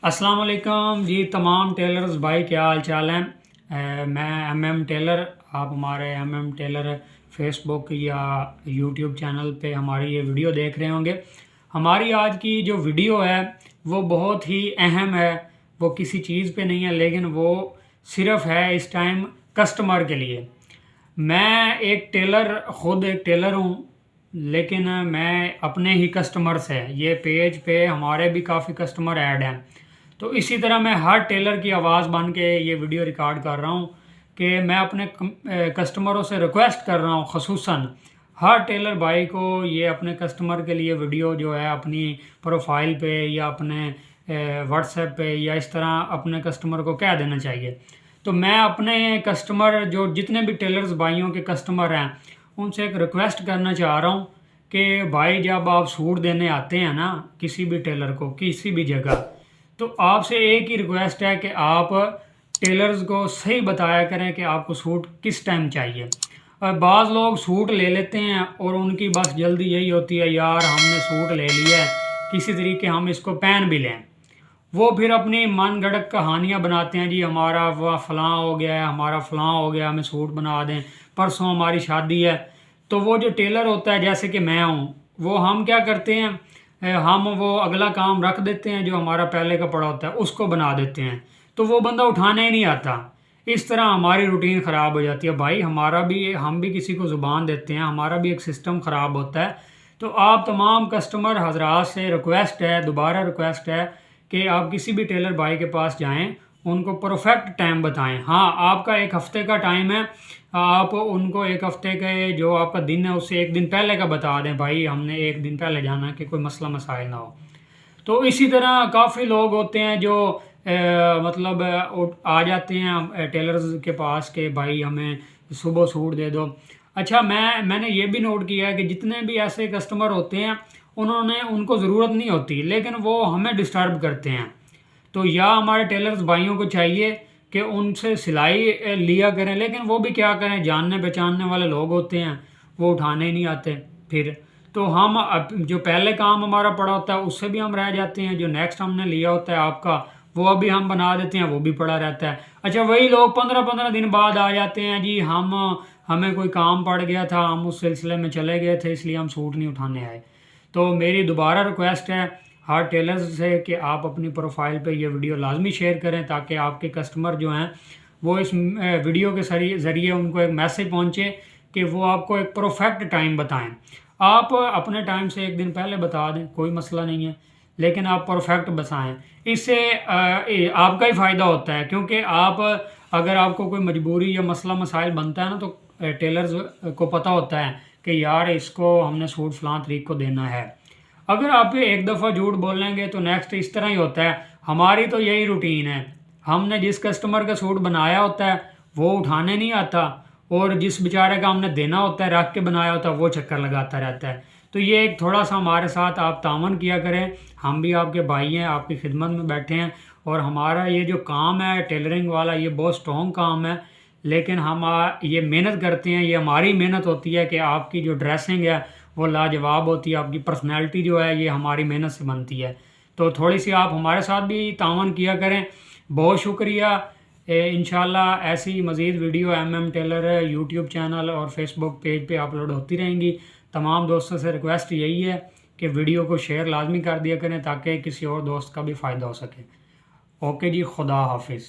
السلام علیکم جی تمام ٹیلرز بھائی، کیا حال چال ہیں؟ میں ایم ٹیلر، آپ ہمارے ایم ٹیلر فیس بک یا یوٹیوب چینل پہ ہماری یہ ویڈیو دیکھ رہے ہوں گے۔ ہماری آج کی جو ویڈیو ہے وہ بہت ہی اہم ہے، وہ کسی چیز پہ نہیں ہے لیکن وہ صرف ہے اس ٹائم کسٹمر کے لیے۔ میں خود ایک ٹیلر ہوں، لیکن میں اپنے ہی کسٹمر سے یہ پیج پہ ہمارے بھی کافی کسٹمر ایڈ ہیں، تو اسی طرح میں ہر ٹیلر کی آواز بن کے یہ ویڈیو ریکارڈ کر رہا ہوں کہ میں اپنے کسٹمروں سے ریکویسٹ کر رہا ہوں، خصوصاً ہر ٹیلر بھائی کو یہ اپنے کسٹمر کے لیے ویڈیو جو ہے اپنی پروفائل پہ یا اپنے واٹس ایپ پہ یا اس طرح اپنے کسٹمر کو کہہ دینا چاہیے۔ تو میں اپنے کسٹمر جو جتنے بھی ٹیلرز بھائیوں کے کسٹمر ہیں ان سے ایک ریکویسٹ کرنا چاہ رہا ہوں کہ بھائی جب آپ سوٹ دینے آتے ہیں نا کسی بھی ٹیلر کو کسی بھی جگہ، تو آپ سے ایک ہی ریکویسٹ ہے کہ آپ ٹیلرز کو صحیح بتایا کریں کہ آپ کو سوٹ کس ٹائم چاہیے۔ اور بعض لوگ سوٹ لے لیتے ہیں اور ان کی بس جلدی یہی ہوتی ہے، یار ہم نے سوٹ لے لیا ہے کسی طریقے ہم اس کو پہن بھی لیں۔ وہ پھر اپنی من گھڑت کہانیاں بناتے ہیں، جی ہمارا وہ فلاں ہو گیا ہے، ہمارا فلاں ہو گیا، ہمیں سوٹ بنا دیں، پرسوں ہماری شادی ہے۔ تو وہ جو ٹیلر ہوتا ہے جیسے کہ میں ہوں، وہ ہم کیا کرتے ہیں، ہم وہ اگلا کام رکھ دیتے ہیں جو ہمارا پہلے کا پڑا ہوتا ہے اس کو بنا دیتے ہیں، تو وہ بندہ اٹھانے ہی نہیں آتا۔ اس طرح ہماری روٹین خراب ہو جاتی ہے۔ بھائی ہم بھی کسی کو زبان دیتے ہیں، ہمارا بھی ایک سسٹم خراب ہوتا ہے۔ تو آپ تمام کسٹمر حضرات سے ریکویسٹ ہے، دوبارہ ریکویسٹ ہے کہ آپ کسی بھی ٹیلر بھائی کے پاس جائیں، ان کو پرفیکٹ ٹائم بتائیں۔ ہاں، آپ کا ایک ہفتے کا ٹائم ہے، آپ ان کو ایک ہفتے کے جو آپ کا دن ہے اس سے ایک دن پہلے کا بتا دیں، بھائی ہم نے ایک دن پہلے جانا ہے کہ کوئی مسئلہ مسائل نہ ہو۔ تو اسی طرح کافی لوگ ہوتے ہیں جو مطلب آ جاتے ہیں ٹیلرز کے پاس کہ بھائی ہمیں صبح سوٹ دے دو۔ اچھا، میں نے یہ بھی نوٹ کیا ہے کہ جتنے بھی ایسے کسٹمر ہوتے ہیں ان کو ضرورت نہیں ہوتی لیکن وہ ہمیں ڈسٹرب کرتے ہیں۔ تو یا ہمارے ٹیلرز بھائیوں کو چاہیے کہ ان سے سلائی لیا کریں، لیکن وہ بھی کیا کریں، جاننے پہچاننے والے لوگ ہوتے ہیں، وہ اٹھانے ہی نہیں آتے پھر۔ تو ہم جو پہلے کام ہمارا پڑا ہوتا ہے اس سے بھی ہم رہ جاتے ہیں، جو نیکسٹ ہم نے لیا ہوتا ہے آپ کا وہ ابھی ہم بنا دیتے ہیں، وہ بھی پڑا رہتا ہے۔ اچھا، وہی لوگ 15 دن بعد آ جاتے ہیں، جی ہمیں کوئی کام پڑ گیا تھا، ہم اس سلسلے میں چلے گئے تھے، اس لیے ہم سوٹ نہیں اٹھانے آئے۔ تو میری دوبارہ ریکویسٹ ہے ہر ٹیلرز سے کہ آپ اپنی پروفائل پہ یہ ویڈیو لازمی شیئر کریں تاکہ آپ کے کسٹمر جو ہیں وہ اس ویڈیو کے ذریعے ان کو ایک میسج پہنچے کہ وہ آپ کو ایک پرفیکٹ ٹائم بتائیں۔ آپ اپنے ٹائم سے ایک دن پہلے بتا دیں، کوئی مسئلہ نہیں ہے، لیکن آپ پرفیکٹ بتائیں۔ اس سے آپ کا ہی فائدہ ہوتا ہے، کیونکہ اگر آپ کو کوئی مجبوری یا مسئلہ مسائل بنتا ہے نا تو ٹیلرز کو پتہ ہوتا ہے کہ یار اس کو ہم نے سوٹ فلاں تاریخ کو دینا ہے۔ اگر آپ ایک دفعہ جھوٹ بولیں گے تو نیکسٹ اس طرح ہی ہوتا ہے۔ ہماری تو یہی روٹین ہے، ہم نے جس کسٹمر کا سوٹ بنایا ہوتا ہے وہ اٹھانے نہیں آتا، اور جس بیچارے کا ہم نے دینا ہوتا ہے رکھ کے بنایا ہوتا ہے وہ چکر لگاتا رہتا ہے۔ تو یہ ایک تھوڑا سا ہمارے ساتھ آپ تعاون کیا کریں، ہم بھی آپ کے بھائی ہیں، آپ کی خدمت میں بیٹھے ہیں، اور ہمارا یہ جو کام ہے ٹیلرنگ والا یہ بہت سٹرونگ کام ہے، لیکن ہم یہ محنت کرتے ہیں، یہ ہماری محنت ہوتی ہے کہ آپ کی جو ڈریسنگ ہے وہ لاجواب ہوتی ہے، آپ کی پرسنالٹی جو ہے یہ ہماری محنت سے بنتی ہے۔ تو تھوڑی سی آپ ہمارے ساتھ بھی تعاون کیا کریں۔ بہت شکریہ۔ انشاءاللہ ایسی مزید ویڈیو ٹیلر یوٹیوب چینل اور فیس بک پیج پہ اپلوڈ ہوتی رہیں گی۔ تمام دوستوں سے ریکویسٹ یہی ہے کہ ویڈیو کو شیئر لازمی کر دیا کریں تاکہ کسی اور دوست کا بھی فائدہ ہو سکے۔ اوکے جی، خدا حافظ۔